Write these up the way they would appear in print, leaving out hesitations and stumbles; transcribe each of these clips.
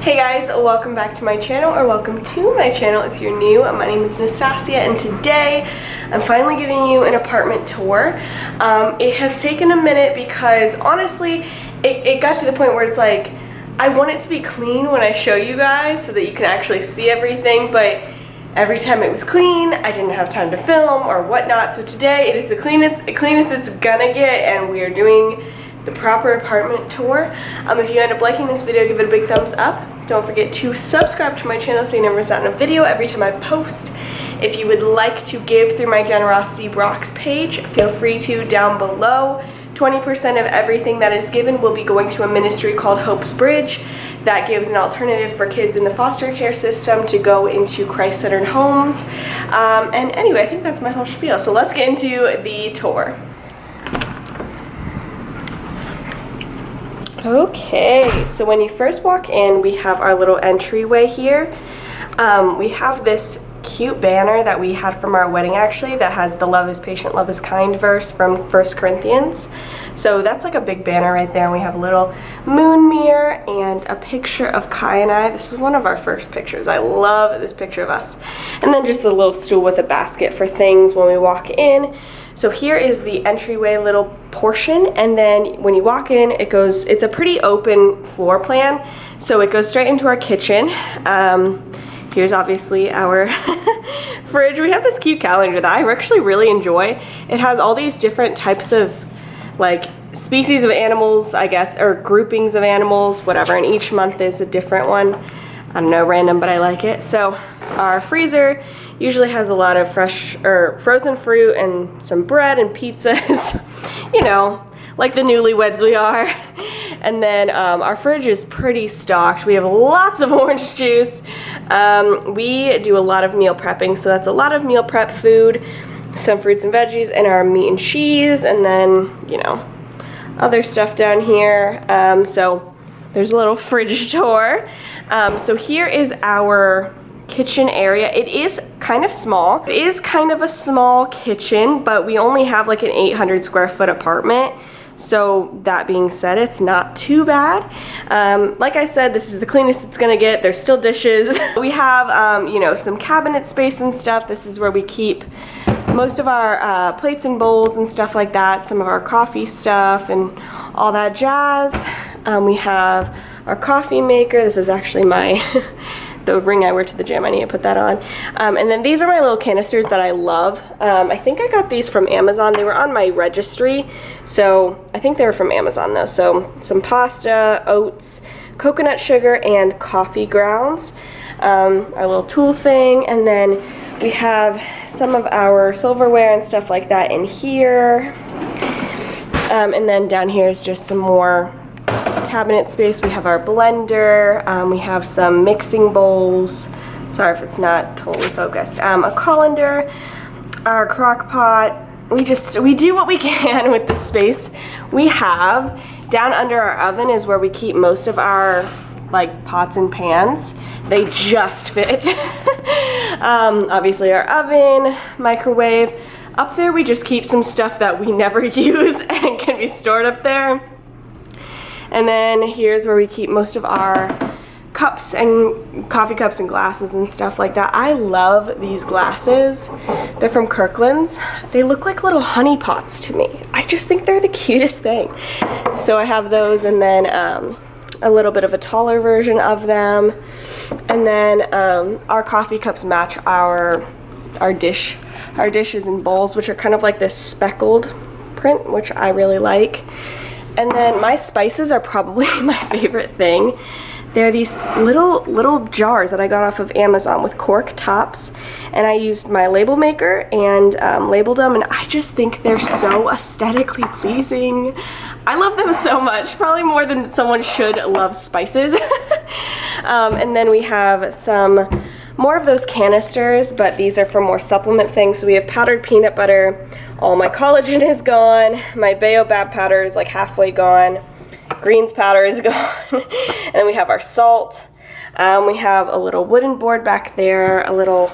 Hey guys, welcome back to my channel, or welcome to my channel if you're new. My name is Nastasia, and today I'm finally giving you an apartment tour. It has taken a minute because honestly, it got to the point where it's like, I want it to be clean when I show you guys so that you can actually see everything, but every time it was clean, I didn't have time to film or whatnot. So today it is the cleanest it's gonna get, and we are doing the proper apartment tour. If you end up liking this video, give it a big thumbs up. Don't forget to subscribe to my channel so you never miss out on a video every time I post. If you would like to give through my Generosity Brox page, feel free to down below. 20% of everything that is given will be going to a ministry called Hope's Bridge that gives an alternative for kids in the foster care system to go into Christ-centered homes. And anyway, I think that's my whole spiel. So let's get into the tour. Okay, so when you first walk in, we have our little entryway here. We have this cute banner that we had from our wedding, actually, that has the love is patient, love is kind verse from 1 Corinthians. So that's like a big banner right there. And we have a little moon mirror and a picture of Kai and I. This is one of our first pictures. I love this picture of us. And then just a little stool with a basket for things when we walk in. So here is the entryway little portion, and then when you walk in, it's a pretty open floor plan, so it goes straight into our kitchen. Here's obviously our fridge. We have this cute calendar that I actually really enjoy. It has all these different types of like species of animals, I guess, or groupings of animals, whatever, and each month is a different one. I don't know, random, but I like it. So our freezer usually has a lot of fresh or frozen fruit and some bread and pizzas, you know, like the newlyweds we are. And then our fridge is pretty stocked. We have lots of orange juice. We do a lot of meal prepping, so that's a lot of meal prep food, some fruits and veggies, and our meat and cheese, and then, you know, other stuff down here. So there's a little fridge tour. So here is our kitchen area. It is kind of small. It is kind of a small kitchen, but we only have like an 800 square foot apartment. So that being said, it's not too bad. Like I said, this is the cleanest it's gonna get. There's still dishes. We have, you know, some cabinet space and stuff. This is where we keep most of our plates and bowls and stuff like that. Some of our coffee stuff and all that jazz. We have our coffee maker. This is actually my the ring I wear to the gym. I need to put that on. And then these are my little canisters that I love. I think I got these from Amazon. They were on my registry, so I think they were from Amazon though. So some pasta, oats, coconut sugar, and coffee grounds. Our little tool thing, and then we have some of our silverware and stuff like that in here. And then down here is just some more cabinet space. We have our blender, we have some mixing bowls, sorry if it's not totally focused, a colander, our crock pot. We do what we can with the space we have. Down under our oven is where we keep most of our like pots and pans. They just fit. Obviously our oven, microwave. Up there we just keep some stuff that we never use and can be stored up there. And then here's where we keep most of our cups and coffee cups and glasses and stuff like that. I love these glasses. They're from Kirkland's. They look like little honey pots to me. I just think they're the cutest thing. So I have those, and then a little bit of a taller version of them. And then our coffee cups match our dishes and bowls, which are kind of like this speckled print, which I really like. And then my spices are probably my favorite thing. They're these little jars that I got off of Amazon with cork tops, and I used my label maker and labeled them, and I just think they're so aesthetically pleasing. I love them so much, probably more than someone should love spices. And then we have some more of those canisters, but these are for more supplement things. So we have powdered peanut butter. All my collagen is gone. My baobab powder is like halfway gone. Greens powder is gone. And then we have our salt. We have a little wooden board back there, a little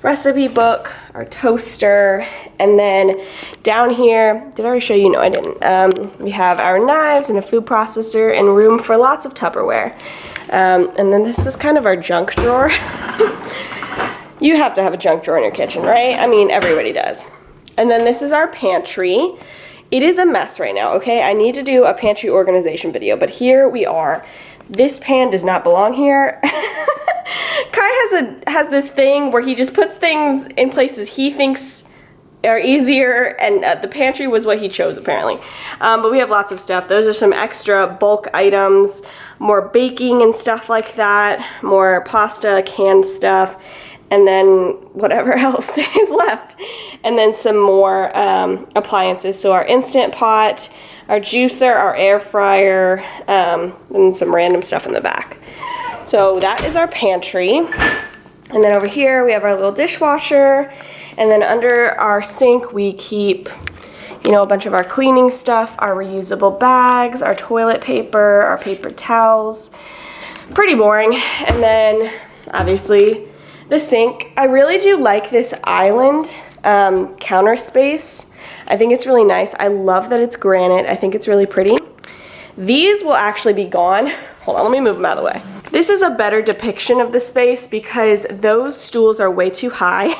recipe book, our toaster, and then down here, did I already show you? No, I didn't. We have our knives and a food processor and room for lots of Tupperware. And then this is kind of our junk drawer. You have to have a junk drawer in your kitchen, right? I mean, everybody does. And then this is our pantry. It is a mess right now, okay? I need to do a pantry organization video, but here we are. This pan does not belong here. Kai has this thing where he just puts things in places he thinks are easier, and the pantry was what he chose apparently. But we have lots of stuff. Those are some extra bulk items, more baking and stuff like that, more pasta, canned stuff, and then whatever else is left. And then some more appliances. So our Instant Pot, our juicer, our air fryer, and some random stuff in the back. So that is our pantry. And then over here we have our little dishwasher. And then under our sink we keep, you know, a bunch of our cleaning stuff, our reusable bags, our toilet paper, our paper towels. Pretty boring. And then obviously the sink. I really do like this island counter space. I think it's really nice. I love that it's granite. I think it's really pretty. These will actually be gone. Hold on, let me move them out of the way. This is a better depiction of the space because those stools are way too high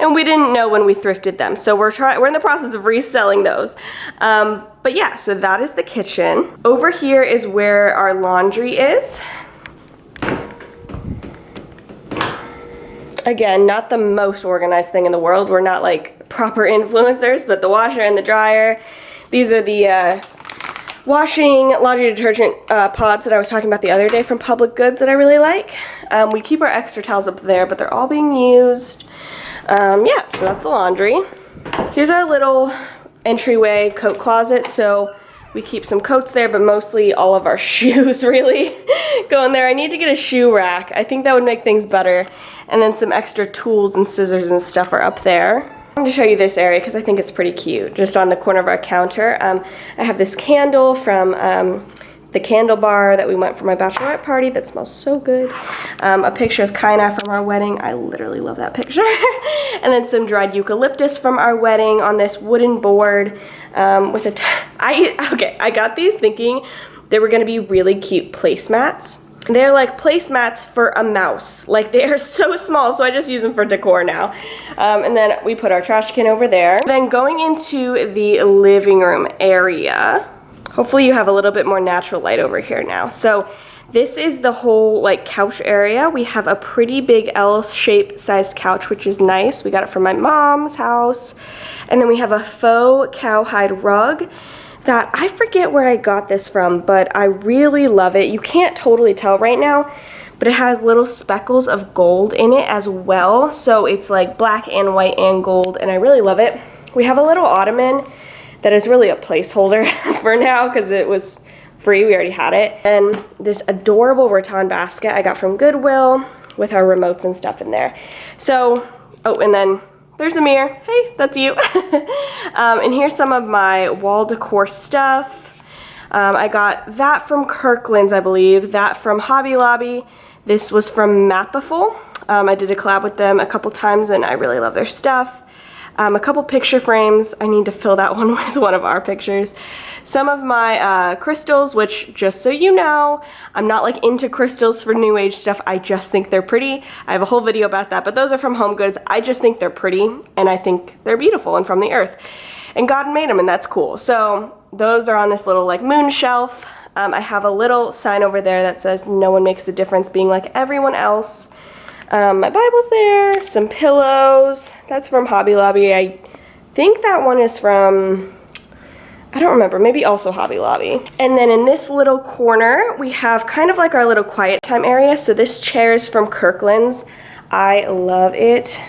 and we didn't know when we thrifted them. So we're in the process of reselling those. But yeah, so that is the kitchen. Over here is where our laundry is. Again, not the most organized thing in the world. We're not like proper influencers, but the washer and the dryer. These are the washing laundry detergent pods that I was talking about the other day from Public Goods that I really like. We keep our extra towels up there, but they're all being used. Yeah, so that's the laundry. Here's our little entryway coat closet. So we keep some coats there, but mostly all of our shoes really go in there. I need to get a shoe rack. I think that would make things better. And then some extra tools and scissors and stuff are up there. I'm going to show you this area because I think it's pretty cute. Just on the corner of our counter, I have this candle from the candle bar that we went for my bachelorette party that smells so good. A picture of Kai and I from our wedding. I literally love that picture. And then some dried eucalyptus from our wedding on this wooden board with a I got these thinking they were going to be really cute placemats. They're like placemats for a mouse. Like they are so small, so I just use them for decor now. And then we put our trash can over there. Then going into the living room area. Hopefully you have a little bit more natural light over here now. So this is the whole like couch area. We have a pretty big L-shaped sized couch, which is nice. We got it from my mom's house. And then we have a faux cowhide rug that I forget where I got this from, but I really love it. You can't totally tell right now, but it has little speckles of gold in it as well. So it's like black and white and gold, and I really love it. We have a little ottoman that is really a placeholder for now because it was free, we already had it. And this adorable rattan basket I got from Goodwill with our remotes and stuff in there. So, oh, and then there's a mirror. Hey, that's you. And here's some of my wall decor stuff. I got that from Kirkland's, I believe, that from Hobby Lobby. This was from Mapiful. I did a collab with them a couple times and I really love their stuff. A couple picture frames. I need to fill that one with one of our pictures. Some of my crystals, which just so you know, I'm not like into crystals for new age stuff. I just think they're pretty. I have a whole video about that, but those are from Home Goods. I just think they're pretty and I think they're beautiful and from the earth. And God made them and that's cool. So those are on this little like moon shelf. I have a little sign over there that says no one makes a difference being like everyone else. My Bible's there, some pillows. That's from Hobby Lobby. I think that one is from, I don't remember, maybe also Hobby Lobby. And then in this little corner, we have kind of like our little quiet time area. So this chair is from Kirkland's. I love it.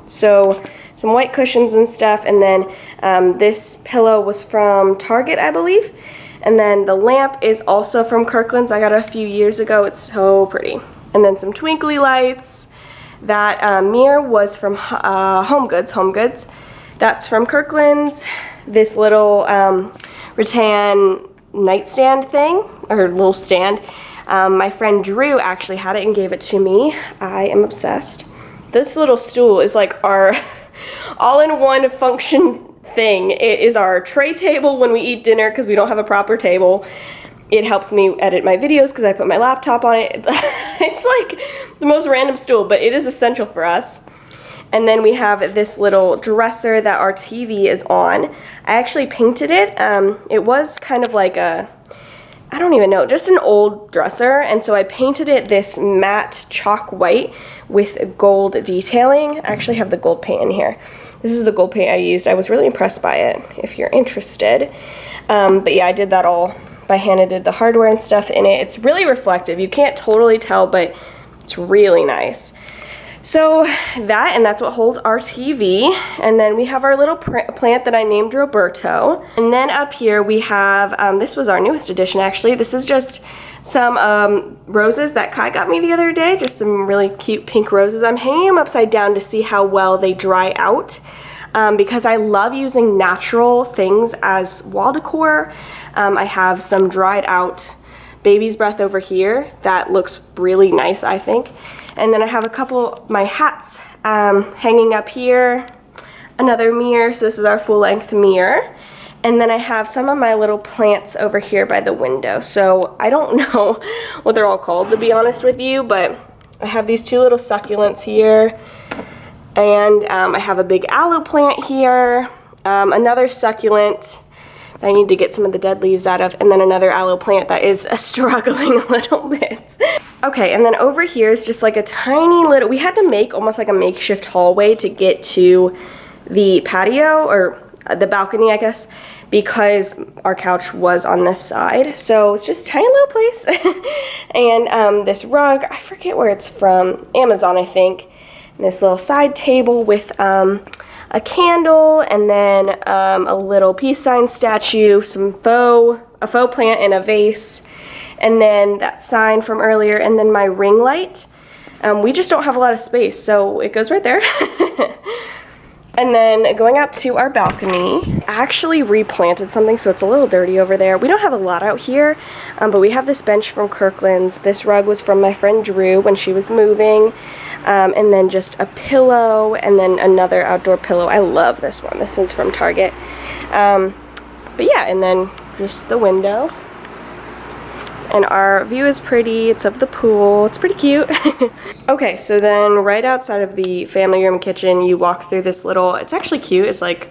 So some white cushions and stuff. And then this pillow was from Target, I believe. And then the lamp is also from Kirkland's. I got it a few years ago. It's so pretty. And then some twinkly lights. That mirror was from Home Goods. That's from Kirkland's. This little rattan nightstand thing, or little stand. My friend Drew actually had it and gave it to me. I am obsessed. this little stool is like our all-in-one function thing. It is our tray table when we eat dinner because we don't have a proper table. It helps me edit my videos because I put my laptop on it. It's like the most random stool, but it is essential for us. And then we have this little dresser that our TV is on. I actually painted it. It was kind of like a, I don't even know, just an old dresser. And so I painted it this matte chalk white with gold detailing. I actually have the gold paint in here. This is the gold paint I used. I was really impressed by it, if you're interested. But yeah, I did that all by hand. I did the hardware and stuff in it. It's really reflective. You can't totally tell, but it's really nice. So that's what holds our TV. And then we have our little plant that I named Roberto. And then up here we have, this was our newest addition actually. This is just some roses that Kai got me the other day. Just some really cute pink roses. I'm hanging them upside down to see how well they dry out. Because I love using natural things as wall decor. I have some dried out baby's breath over here that looks really nice, I think. And then I have a couple of my hats hanging up here, another mirror, so this is our full-length mirror. And then I have some of my little plants over here by the window. So I don't know what they're all called, to be honest with you, but I have these two little succulents here. And I have a big aloe plant here, another succulent that I need to get some of the dead leaves out of, and then another aloe plant that is struggling a little bit. Okay, and then over here is just like a tiny little, we had to make almost like a makeshift hallway to get to the patio, or the balcony, I guess, because our couch was on this side. So it's just a tiny little place. And this rug, I forget where it's from, Amazon, I think. And this little side table with a candle, and then a little peace sign statue, a faux plant in a vase, and then that sign from earlier, and then my ring light. We just don't have a lot of space, so it goes right there. And then going out to our balcony, I actually replanted something, so it's a little dirty over there. We don't have a lot out here, but we have this bench from Kirkland's. This rug was from my friend Drew when she was moving, and then just a pillow, and then another outdoor pillow. I love this one. This is from Target. But yeah, and then just the window. And our view is pretty. It's of the pool. It's pretty cute. Okay, so then right outside of the family room kitchen, you walk through this little, it's actually cute. It's like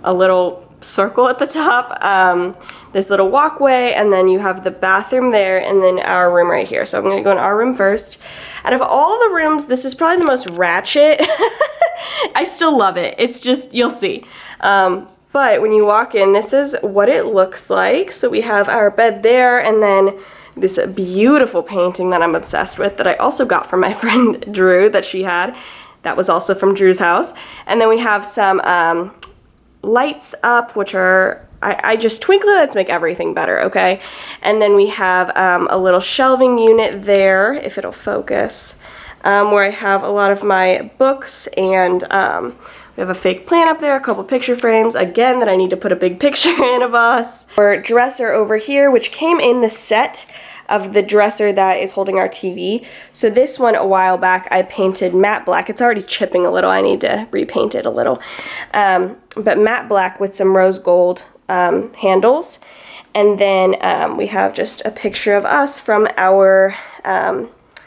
a little circle at the top. This little walkway, and then you have the bathroom there, and then our room right here. So I'm gonna go in our room first. Out of all the rooms, this is probably the most ratchet. I still love it. It's just, you'll see. But when you walk in, this is what it looks like. So we have our bed there, and then this beautiful painting that I'm obsessed with that I also got from my friend Drew that she had. That was also from Drew's house. And then we have some lights up, which are, I just twinkly lights make everything better, okay? And then we have a little shelving unit there, if it'll focus, where I have a lot of my books, and we have a fake plant up there, a couple picture frames, again, that I need to put a big picture in of us. Our dresser over here, which came in the set of the dresser that is holding our TV. So this one, a while back, I painted matte black. It's already chipping a little. I need to repaint it a little. But matte black with some rose gold handles. And then we have just a picture of us from our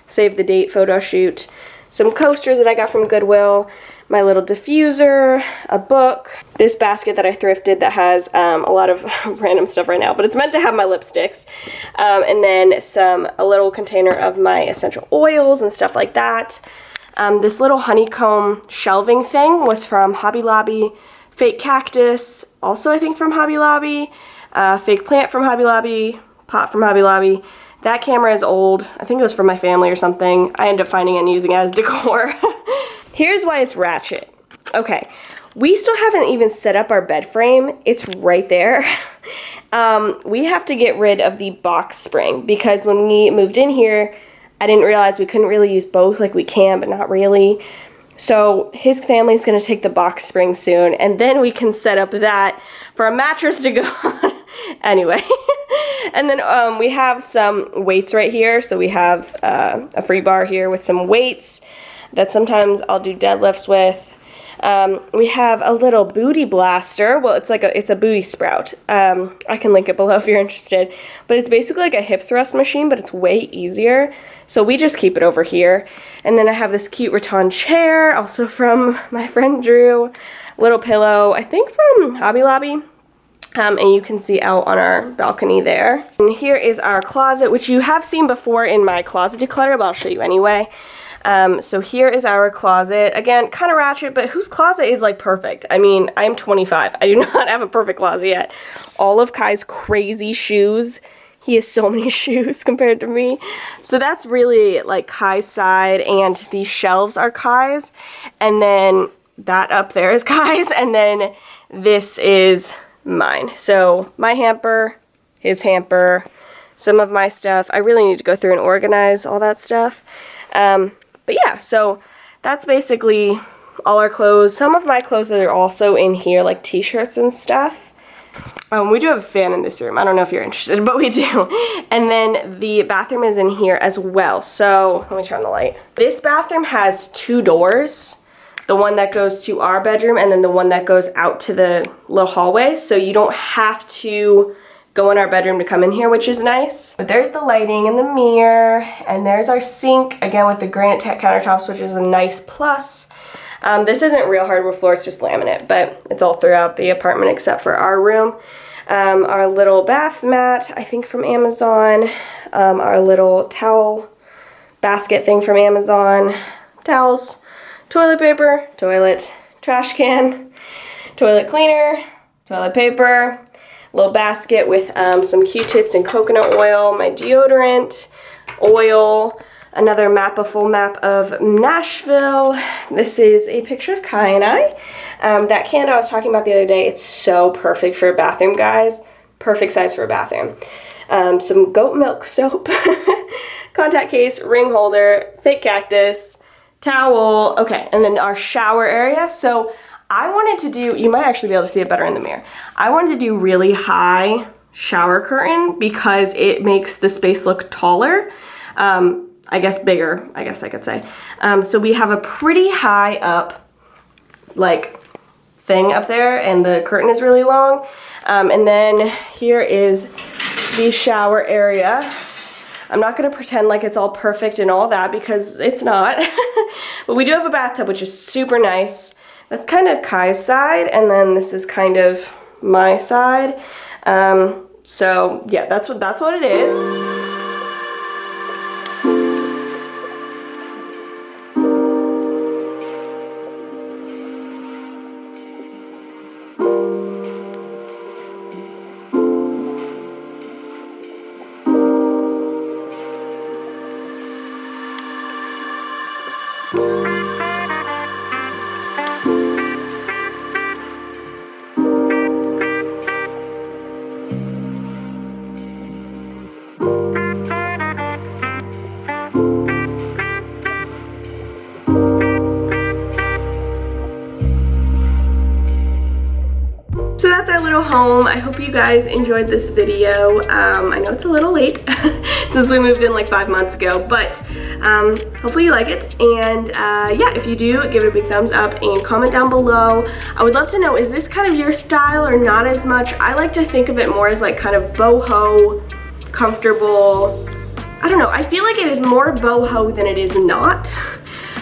save the date photo shoot. Some coasters that I got from Goodwill, my little diffuser, a book, this basket that I thrifted that has a lot of random stuff right now, but it's meant to have my lipsticks, and then a little container of my essential oils and stuff like that. This little honeycomb shelving thing was from Hobby Lobby, fake cactus, also I think from Hobby Lobby, fake plant from Hobby Lobby, pot from Hobby Lobby. That camera is old. I think it was from my family or something. I ended up finding it and using it as decor. Here's why it's ratchet. Okay, we still haven't even set up our bed frame. It's right there. We have to get rid of the box spring because when we moved in here, I didn't realize we couldn't really use both. Like we can, but not really. So his family's gonna take the box spring soon, and then we can set up that for a mattress to go on. Anyway. And then we have some weights right here. So we have a free bar here with some weights. that sometimes I'll do deadlifts with. We have a little booty blaster. Well, it's a booty sprout. I can link it below if you're interested. But it's basically like a hip thrust machine, but it's way easier. So we just keep it over here. And then I have this cute rattan chair, also from my friend Drew. Little pillow, I think from Hobby Lobby. And you can see out on our balcony there. And here is our closet, which you have seen before in my closet declutter, but I'll show you anyway. So here is our closet. Again, kind of ratchet, but whose closet is like perfect? I mean, I'm 25. I do not have a perfect closet yet. All of Kai's crazy shoes. He has so many shoes compared to me. So that's really like Kai's side, and these shelves are Kai's. And then that up there is Kai's, and then this is mine. So my hamper, his hamper, some of my stuff. I really need to go through and organize all that stuff. But yeah, so that's basically all our clothes. Some of my clothes are also in here, like t-shirts and stuff. We do have a fan in this room. I don't know if you're interested, but we do. And then the bathroom is in here as well. So let me turn the light. This bathroom has 2 doors. The one that goes to our bedroom and then the one that goes out to the little hallway. So you don't have to go in our bedroom to come in here, which is nice. But there's the lighting and the mirror, and there's our sink, again with the granite countertops, which is a nice plus. This isn't real hardwood floor, it's just laminate, but it's all throughout the apartment except for our room. Our little bath mat, I think from Amazon. Our little towel basket thing from Amazon. Towels, toilet paper, toilet, trash can, toilet cleaner, toilet paper, little basket with some Q-tips and coconut oil, my deodorant, oil, another map, a full map of Nashville. This is a picture of Kai and I. That candle I was talking about the other day, it's so perfect for a bathroom, guys. Perfect size for a bathroom. Some goat milk soap, contact case, ring holder, fake cactus, towel, okay, and then our shower area. So I wanted to do, you might actually be able to see it better in the mirror. I wanted to do really high shower curtain because it makes the space look taller. I guess bigger, I guess I could say. So we have a pretty high up, like, thing up there, and the curtain is really long. And then here is the shower area. I'm not gonna pretend like it's all perfect and all that because it's not. But we do have a bathtub, which is super nice. That's kind of Kai's side, and then this is kind of my side. So yeah, that's what it is. So that's our little home. I hope you guys enjoyed this video. I know it's a little late since we moved in like 5 months ago, but hopefully you like it. And yeah, if you do, give it a big thumbs up and comment down below. I would love to know, is this kind of your style or not as much? I like to think of it more as like kind of boho, comfortable. I don't know, I feel like it is more boho than it is not,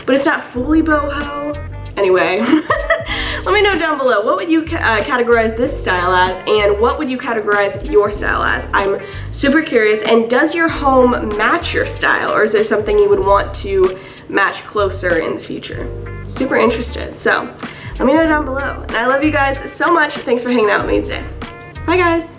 but it's not fully boho. Anyway, let me know down below, what would you categorize this style as, and what would you categorize your style as? I'm super curious. And does your home match your style, or is there something you would want to match closer in the future? Super interested, so let me know down below. And I love you guys so much. Thanks for hanging out with me today. Bye guys.